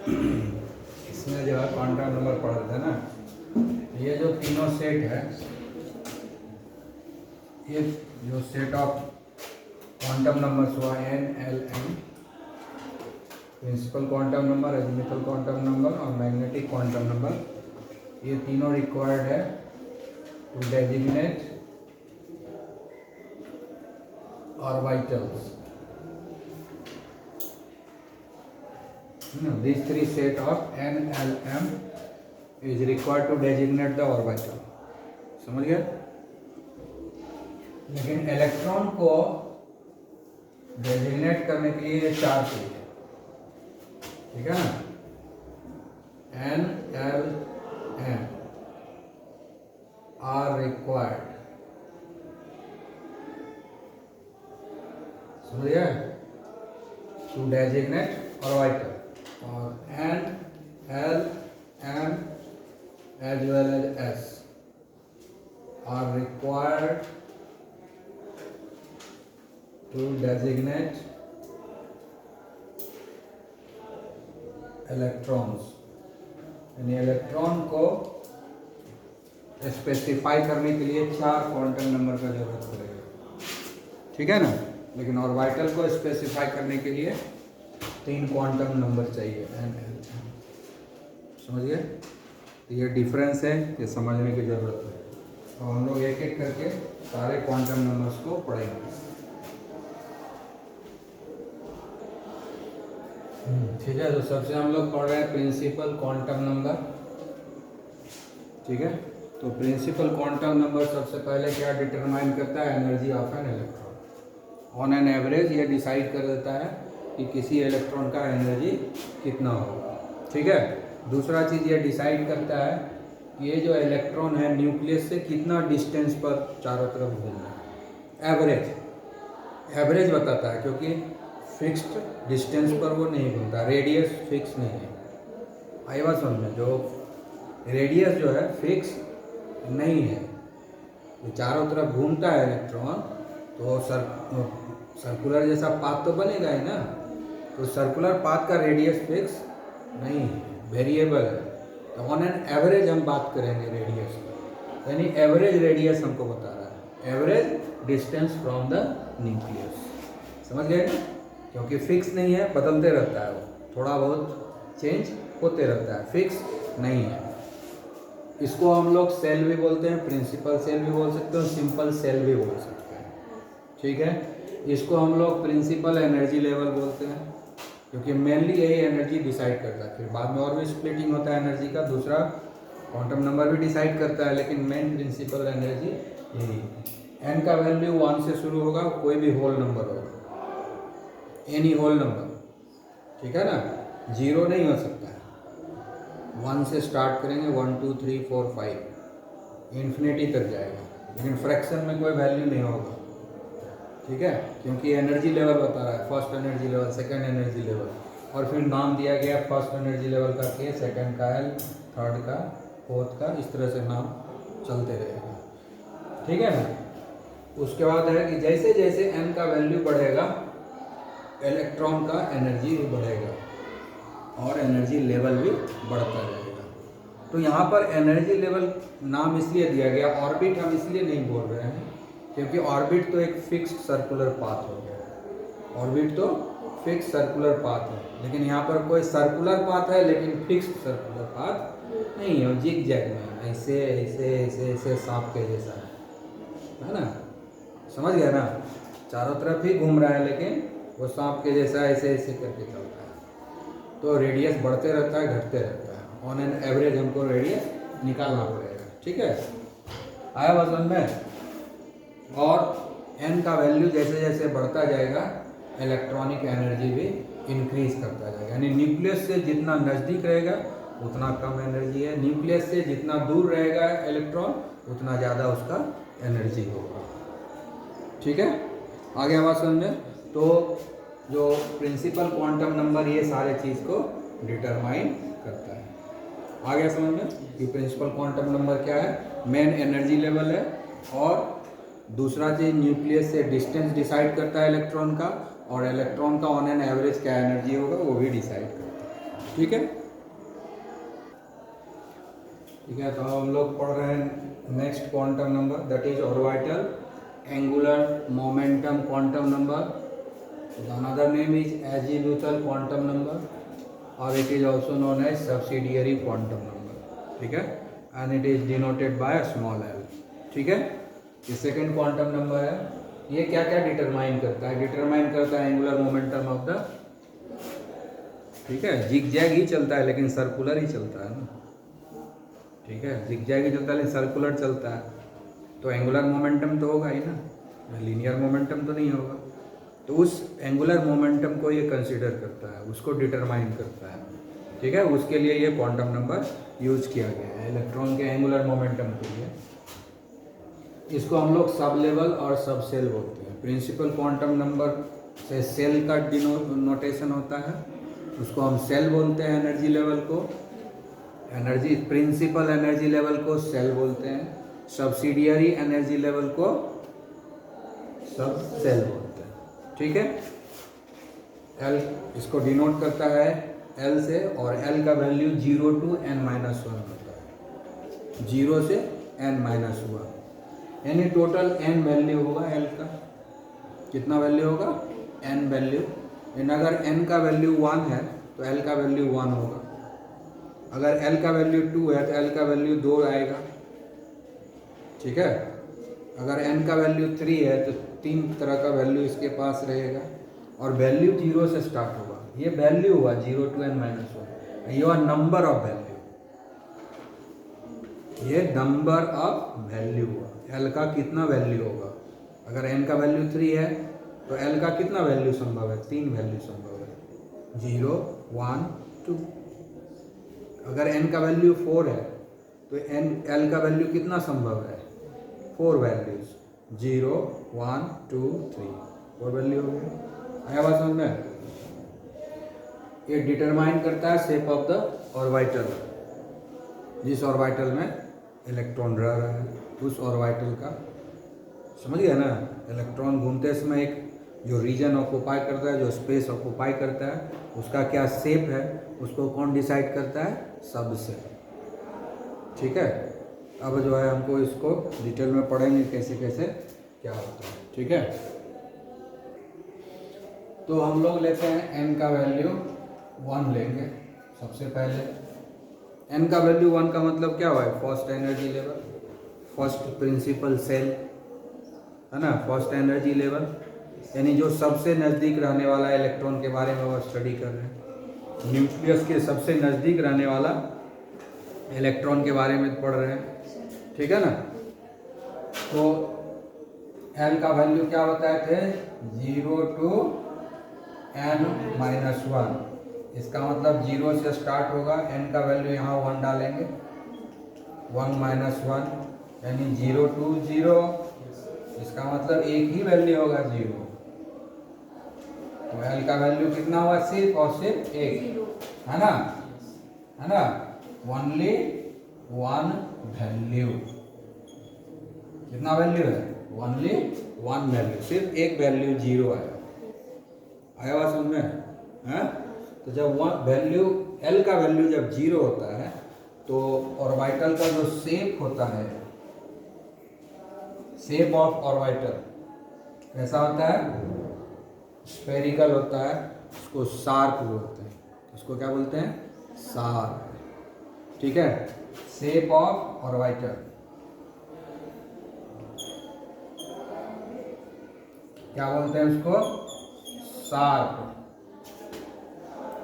इसमें जो है क्वांटम नंबर पढ़ रहे थे ना, ये जो तीनों सेट है, ये जो सेट ऑफ क्वांटम नंबर्स हुआ n l m, principal quantum number, azimuthal quantum number और मैग्नेटिक क्वांटम नंबर, ये तीनों रिक्वायर्ड है to designate orbitals. These three set of N, L, M is required to designate the orbital. समझ गए? लेकिन electron को designate करने के लिए ये चार चाहिए, ठीक है ना? N, L, M are required. समझ गए? To designate orbital. और N, L, M as well as S are required to designate electrons. यानी इलेक्ट्रॉन को स्पेसिफाई करने के लिए चार क्वांटम नंबर का जरूरत पड़ेगा, ठीक है ना? लेकिन ऑर्बिटल को स्पेसिफाई करने के लिए तीन क्वांटम नंबर चाहिए एन एल एम. समझ गए? तो ये डिफरेंस है, ये समझने की ज़रूरत है. तो हम लोग एक एक करके सारे क्वांटम नंबर्स को पढ़ेंगे. ठीक है. तो सबसे हम लोग पढ़ रहे हैं प्रिंसिपल क्वांटम नंबर, ठीक है? तो प्रिंसिपल क्वांटम नंबर सबसे पहले क्या डिटरमाइन करता है? Energy of an electron. On an average ये डिसाइड कर देता है कि किसी इलेक्ट्रॉन का एनर्जी कितना होगा, ठीक है? दूसरा चीज़ ये डिसाइड करता है कि ये जो इलेक्ट्रॉन है न्यूक्लियस से कितना डिस्टेंस पर चारों तरफ घूमना है. एवरेज बताता है, क्योंकि फिक्स्ड डिस्टेंस पर वो नहीं घूमता, रेडियस फिक्स नहीं है. आई बात समझ में? जो रेडियस जो है फिक्स नहीं है, तो चारों तरफ घूमता है इलेक्ट्रॉन, तो सर्कुलर जैसा पाथ तो बनेगा ही ना. तो सर्कुलर पाथ का रेडियस फिक्स नहीं है, वेरिएबल है. तो ऑन एन एवरेज हम बात करेंगे रेडियस की, यानी एवरेज रेडियस हमको बता रहा है, average distance from the nucleus. समझ गए ना? क्योंकि फिक्स नहीं है, बदलते रहता है, वो थोड़ा बहुत चेंज होते रहता है, फिक्स नहीं है. इसको हम लोग सेल भी बोलते हैं, प्रिंसिपल सेल भी बोल सकते हैं, सिंपल सेल भी बोल सकते हैं, ठीक है? इसको हम लोग प्रिंसिपल एनर्जी लेवल बोलते हैं, क्योंकि मेनली यही एनर्जी डिसाइड करता है. फिर बाद में और भी स्प्लिटिंग होता है एनर्जी का, दूसरा क्वांटम नंबर भी डिसाइड करता है, लेकिन मेन प्रिंसिपल एनर्जी यही. एन का वैल्यू 1 से शुरू होगा, कोई भी होल नंबर होगा, एनी होल नंबर, ठीक है ना? 0 नहीं हो सकता है. 1 से स्टार्ट करेंगे, 1 2 3 4 5 इन्फिनिटी तक जाएगा, लेकिन फ्रैक्शन में कोई वैल्यू नहीं होगा, ठीक है? क्योंकि एनर्जी लेवल बता रहा है, first energy level, second energy level, और फिर नाम दिया गया फर्स्ट एनर्जी लेवल का के, सेकंड का एल, थर्ड का, फोर्थ का, इस तरह से नाम चलते रहेगा, ठीक है ना? उसके बाद है कि जैसे जैसे एन का वैल्यू बढ़ेगा, इलेक्ट्रॉन का एनर्जी भी बढ़ेगा और एनर्जी लेवल भी बढ़ता जाएगा. तो यहाँ पर एनर्जी लेवल नाम इसलिए दिया गया, ऑर्बिट हम इसलिए नहीं बोल रहे हैं क्योंकि ऑर्बिट तो एक फिक्स्ड सर्कुलर पाथ हो गया. ऑर्बिट तो फिक्स सर्कुलर पाथ है, लेकिन यहाँ पर कोई सर्कुलर पाथ है लेकिन फिक्स्ड सर्कुलर पाथ नहीं है, जिग जैग में ऐसे ऐसे ऐसे ऐसे सांप के जैसा है ना? समझ गया ना? चारों तरफ ही घूम रहा है, लेकिन वो सांप के जैसा ऐसे ऐसे करके चलता है. तो रेडियस बढ़ते रहता है, घटते रहता है. ऑन एन एवरेज हमको रेडियस निकालना पड़ेगा, ठीक है? आया बात समझ में? और एन का वैल्यू जैसे जैसे बढ़ता जाएगा, इलेक्ट्रॉनिक एनर्जी भी इंक्रीज करता जाएगा. यानी न्यूक्लियस से जितना नज़दीक रहेगा उतना कम एनर्जी है, न्यूक्लियस से जितना दूर रहेगा इलेक्ट्रॉन उतना ज़्यादा उसका एनर्जी होगा, ठीक है? आगे आवाज़ समझ में? तो जो प्रिंसिपल क्वांटम नंबर ये सारे चीज़ को डिटरमाइन करता है. आगे समझ में कि प्रिंसिपल क्वांटम नंबर क्या है? मेन एनर्जी लेवल है, और दूसरा चीज़ न्यूक्लियस से डिस्टेंस डिसाइड करता है इलेक्ट्रॉन का, और इलेक्ट्रॉन का ऑन एन एवरेज क्या एनर्जी होगा वो भी डिसाइड करता है. ठीक है। ठीक है, तो हम लोग पढ़ रहे हैं next quantum number, that is orbital angular momentum quantum number. Another name is azimuthal quantum number और it is also known as subsidiary quantum number. ठीक है, and it is denoted by small L. ठीक है, ये second quantum number है। ये क्या क्या डिटरमाइन करता है? डिटरमाइन करता है एंगुलर मोमेंटम ऑफ द, ठीक है, जिग-जैग ही चलता है लेकिन सर्कुलर ही चलता है ना। ठीक है, जिग-जैग ही चलता है लेकिन सर्कुलर चलता है, तो एंगुलर मोमेंटम तो होगा ही ना, लीनियर मोमेंटम तो नहीं होगा। तो उस एंगुलर मोमेंटम को ये कंसीडर करता है, उसको डिटरमाइन करता है। ठीक है, उसके लिए ये क्वांटम नंबर यूज किया गया है इलेक्ट्रॉन के एंगुलर मोमेंटम के लिए। इसको हम लोग सब लेवल और सब सेल बोलते हैं। प्रिंसिपल क्वांटम नंबर से सेल का नोटेशन होता है, उसको हम सेल बोलते हैं। एनर्जी लेवल को, एनर्जी प्रिंसिपल एनर्जी लेवल को सेल बोलते हैं। सब्सिडियरी एनर्जी लेवल को सब सेल बोलते हैं। ठीक है, एल इसको डिनोट करता है एल से, और एल का वैल्यू 0 to n-1 होता है, 0 से n-1, यानी टोटल n वैल्यू होगा एल का। कितना वैल्यू होगा? n value. लेकिन अगर n का वैल्यू 1 है तो l का वैल्यू 1 होगा। अगर l का वैल्यू 2 है तो l का वैल्यू 2 आएगा। ठीक है, अगर n का वैल्यू 3 है तो 3 तरह का वैल्यू इसके पास रहेगा, और वैल्यू 0 से स्टार्ट होगा। ये वैल्यू हुआ 0 to n-1, ये हुआ नंबर ऑफ वैल्यू, ये नंबर ऑफ वैल्यू हुआ। एल का कितना वैल्यू होगा? अगर एन का वैल्यू 3 है तो एल का कितना वैल्यू संभव है? 3 वैल्यू संभव है, 0, 1, 2। अगर एन का वैल्यू 4 है तो एल का वैल्यू कितना संभव है? 4 वैल्यूज, 0, 1, 2, 3, 4 वैल्यू हो गया। आया बात समझ में? ये डिटरमाइन करता है शेप ऑफ द ऑर्बिटल, जिस ऑर्बिटल में इलेक्ट्रॉन रह रहा है उस ऑर्बिटल का, समझ गया ना। इलेक्ट्रॉन घूमते समय एक जो रीजन ऑक्यूपाई करता है, जो स्पेस ऑक्यूपाई करता है, उसका क्या शेप है, उसको कौन डिसाइड करता है? सबसे। ठीक है, अब जो है हमको इसको डिटेल में पढ़ेंगे कैसे कैसे क्या होता है। ठीक है, तो हम लोग लेते हैं n का वैल्यू 1 लेंगे सबसे पहले। n का वैल्यू 1 का मतलब क्या हुआ है? First energy level, first principal shell, है ना, फर्स्ट एनर्जी लेवल, यानी जो सबसे नज़दीक रहने वाला इलेक्ट्रॉन के बारे में वो स्टडी कर रहे हैं। न्यूक्लियस के सबसे नज़दीक रहने वाला इलेक्ट्रॉन के बारे में पढ़ रहे हैं। ठीक है ना, तो n का वैल्यू क्या बताए थे? 0 to n-1। इसका मतलब 0 से स्टार्ट होगा, n का वैल्यू यहाँ 1 डालेंगे, 1-1, यानी 0 to 0। इसका मतलब एक ही वैल्यू होगा 0। तो l का वैल्यू कितना हुआ? सिर्फ और सिर्फ एक, है ना, है ना, ओनली 1 वैल्यू। कितना वैल्यू है? ओनली 1 वैल्यू, सिर्फ एक वैल्यू 0 आया। आया बात समझ में? है, तो जब वैल्यू एल का वैल्यू जब 0 होता है तो ऑर्बिटल का जो शेप होता है, शेप ऑफ ऑर्बिटल कैसा होता है? स्फेरिकल होता है, उसको शार्प बोलते हैं। उसको क्या बोलते हैं? शार्प। ठीक है, शेप ऑफ ऑर्बिटल क्या बोलते हैं? उसको शार्प।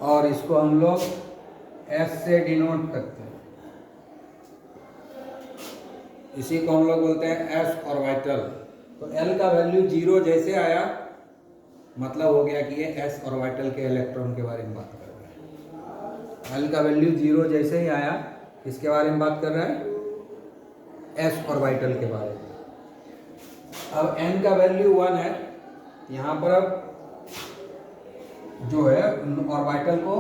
और इसको हम लोग S से डिनोट करते हैं, इसी को हम लोग बोलते हैं S ऑर्बिटल। तो L का वैल्यू 0 जैसे आया, मतलब हो गया कि ये S ऑर्बिटल के इलेक्ट्रॉन के बारे में बात कर रहा है। L का वैल्यू 0 जैसे ही आया, किसके बारे में बात कर रहा है? S ऑर्बिटल के बारे में। अब N का वैल्यू 1 है, यहाँ पर अब जो है ऑर्बिटल को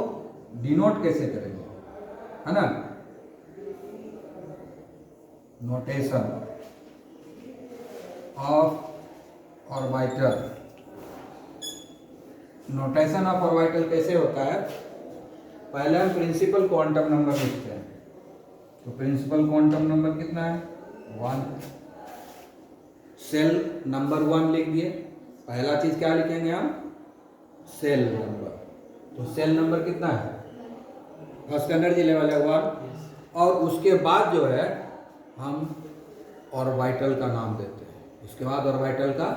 डिनोट कैसे करेंगे, है ना? Notation of orbital, notation of orbital कैसे होता है? पहले हम प्रिंसिपल क्वांटम नंबर लिखते हैं। तो प्रिंसिपल क्वांटम नंबर कितना है? 1। सेल नंबर 1 लिख दिए। पहला चीज क्या लिखेंगे हम? Shell number. तो सेल नंबर कितना है? फर्स्ट एनर्जी लेवल है 1। और उसके बाद जो है हम ऑर्बिटल का नाम देते हैं। उसके बाद ऑर्बिटल का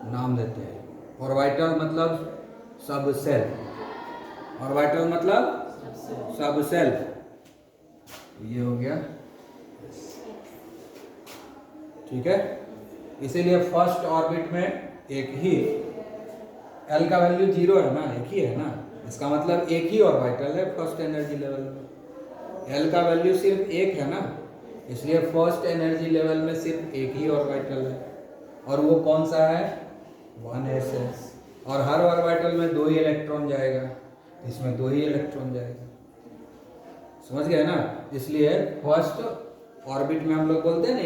नाम देते हैं। ऑर्बिटल मतलब सब सेल। ऑर्बिटल मतलब सब सेल। ये हो गया, ठीक है। इसीलिए फर्स्ट ऑर्बिट में एक ही एल का वैल्यू 0 है ना, एक ही है ना, इसका मतलब एक ही ऑर्बिटल है फर्स्ट एनर्जी लेवल में। एल का वैल्यू सिर्फ एक है ना, इसलिए फर्स्ट एनर्जी लेवल में सिर्फ एक ही ऑर्बिटल है। और वो कौन सा है? 1s है। और हर ऑर्बिटल में 2 ही इलेक्ट्रॉन जाएगा, इसमें 2 ही इलेक्ट्रॉन जाएगा। समझ गए ना? इसलिए फर्स्ट ऑर्बिट में हम लोग बोलते हैं ना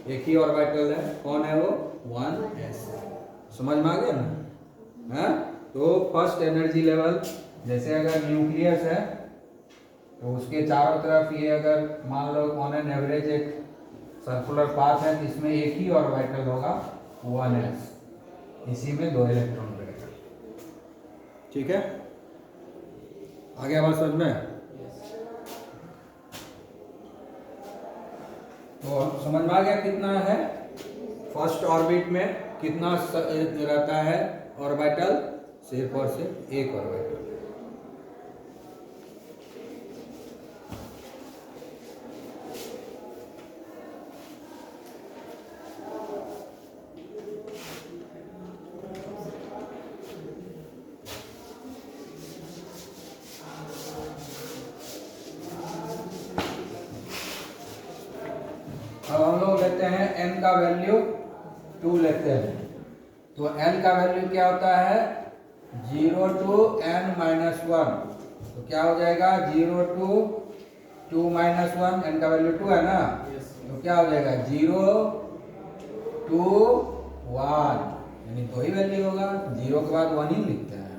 एक ही ऑर्बिटल है। कौन है वो? 1s। समझ में आ गया ना? है? तो फर्स्ट एनर्जी लेवल, जैसे अगर न्यूक्लियस है तो उसके चारों तरफ ये अगर मान लो ऑन एन एवरेज एक सर्कुलर पाथ है, इसमें एक ही ऑर्बिटल होगा 1s। इसी में 2 इलेक्ट्रॉन रहेगा। ठीक है, आगे बात समझ में? तो समझ में आ गया कितना है फर्स्ट ऑर्बिट में, कितना रहता है ऑर्बिटल? सिर्फ और सिर्फ एक ऑर्बिटल। अब हम लोग लेते हैं n का वैल्यू 2 लेते हैं। तो n का वैल्यू क्या होता है? 0 to n minus 1। तो क्या हो जाएगा? 0 to 2 minus 1, n का वैल्यू 2 है ना, तो क्या हो जाएगा? 0 to 1, यानी 2 ही वैल्यू होगा। 0 के बाद 1 ही लिखते हैं।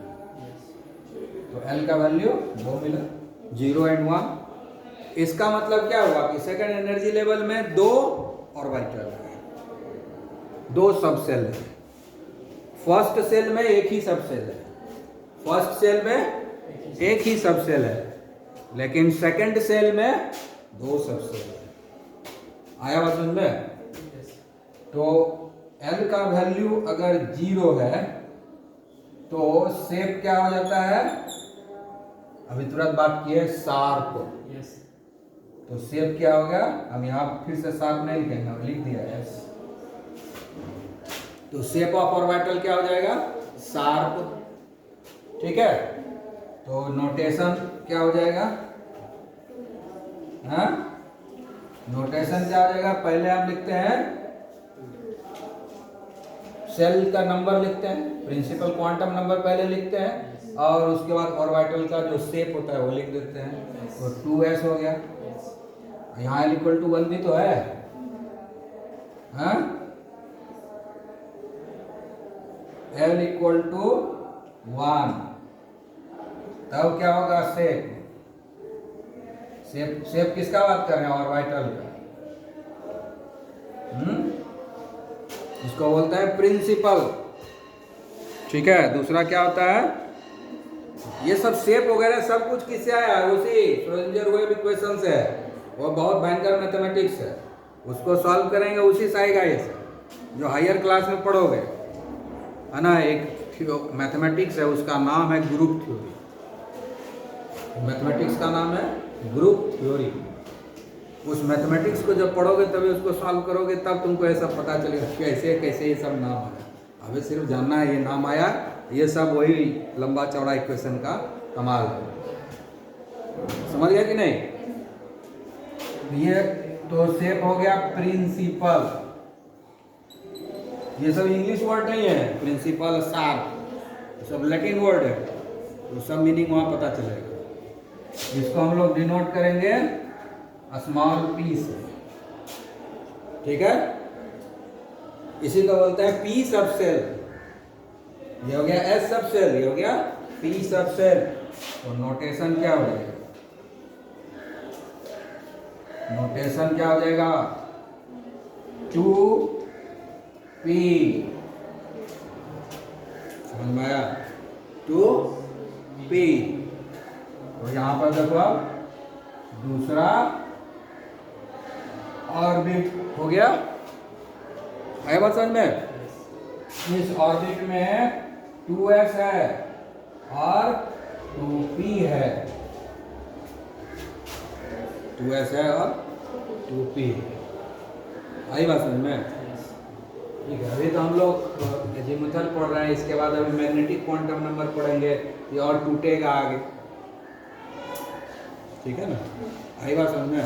तो l का वैल्यू 2 मिला, 0 and 1। इसका मतलब क्या हुआ कि सेकेंड एनर्जी लेवल में 2 ऑर्बिटल है, 2 सब सेल है। फर्स्ट सेल में एक ही सब सेल है, फर्स्ट सेल में एक ही सब सेल है, लेकिन सेकेंड सेल में 2 सब सेल है। आया बात समझ में? तो L का वैल्यू अगर 0 है तो शेप क्या हो जाता है? अभी तुरंत बात की है शार्प। तो शेप क्या हो गया? हम यहाँ फिर से शार्प नहीं लिखेंगे, लिख दिया है। तो शेप ऑफ ऑर्बिटल क्या हो जाएगा? शार्प। ठीक है, तो नोटेशन क्या हो जाएगा? हाँ, नोटेशन क्या हो जाएगा? पहले हम लिखते हैं सेल का नंबर लिखते हैं, प्रिंसिपल क्वांटम नंबर पहले लिखते हैं, और उसके बाद ऑर्बिटल का जो शेप होता है वो लिख देते हैं। तो 2s हो गया। यहाँ L इक्वल टू 1 भी तो है, हाँ? L इक्वल टू 1, तब क्या होगा? शेप किसका बात कर रहे हैं? ऑर्बिटल का। इसको बोलता है प्रिंसिपल। ठीक है, दूसरा क्या होता है? ये सब शेप वगैरह सब कुछ किससे आया है? उसी श्रोडिंगर वेव इक्वेशन से है। वो बहुत भयंकर मैथमेटिक्स है, उसको सॉल्व करेंगे उसी से आएगा ये सब, जो हायर क्लास में पढ़ोगे, है ना। एक मैथमेटिक्स है, उसका नाम है ग्रुप थ्योरी। मैथमेटिक्स का नाम है ग्रुप थ्योरी। उस मैथमेटिक्स को जब पढ़ोगे तभी उसको सॉल्व करोगे, तब तुमको ऐसा पता चलेगा कैसे कैसे ये सब नाम आया। अभी सिर्फ जानना है ये नाम आया, ये सब वही लंबा चौड़ा इक्वेशन का कमाल है। समझ गया कि नहीं? ये तो शेप हो गया प्रिंसिपल। ये सब इंग्लिश वर्ड नहीं है, प्रिंसिपल, शार्प, सब लैटिन वर्ड है, तो सब मीनिंग वहां पता चलेगा। इसको हम लोग डिनोट करेंगे स्मॉल p से। ठीक है, इसी को बोलते हैं p सब सेल। ये हो गया s सब सेल, ये हो गया p सब सेल। तो नोटेशन क्या हो जाएगा? नोटेशन क्या हो जाएगा? 2p, समझ में आया? 2p। तो यहां पर देखो अब दूसरा ऑर्बिट हो गया। आया बात समझ में? इस ऑर्बिट में 2s है और 2p है। 2s है और 2p है। आई बात समझ में? ठीक है, अभी तो हम लोग एजीमुथल पढ़ रहे हैं, इसके बाद अभी मैग्नेटिक क्वांटम नंबर पढ़ेंगे, ये और टूटेगा आगे। ठीक है ना? आई बात समझ में?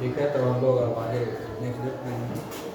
ठीक है, तो हम लोग अब आगे नेक्स्ट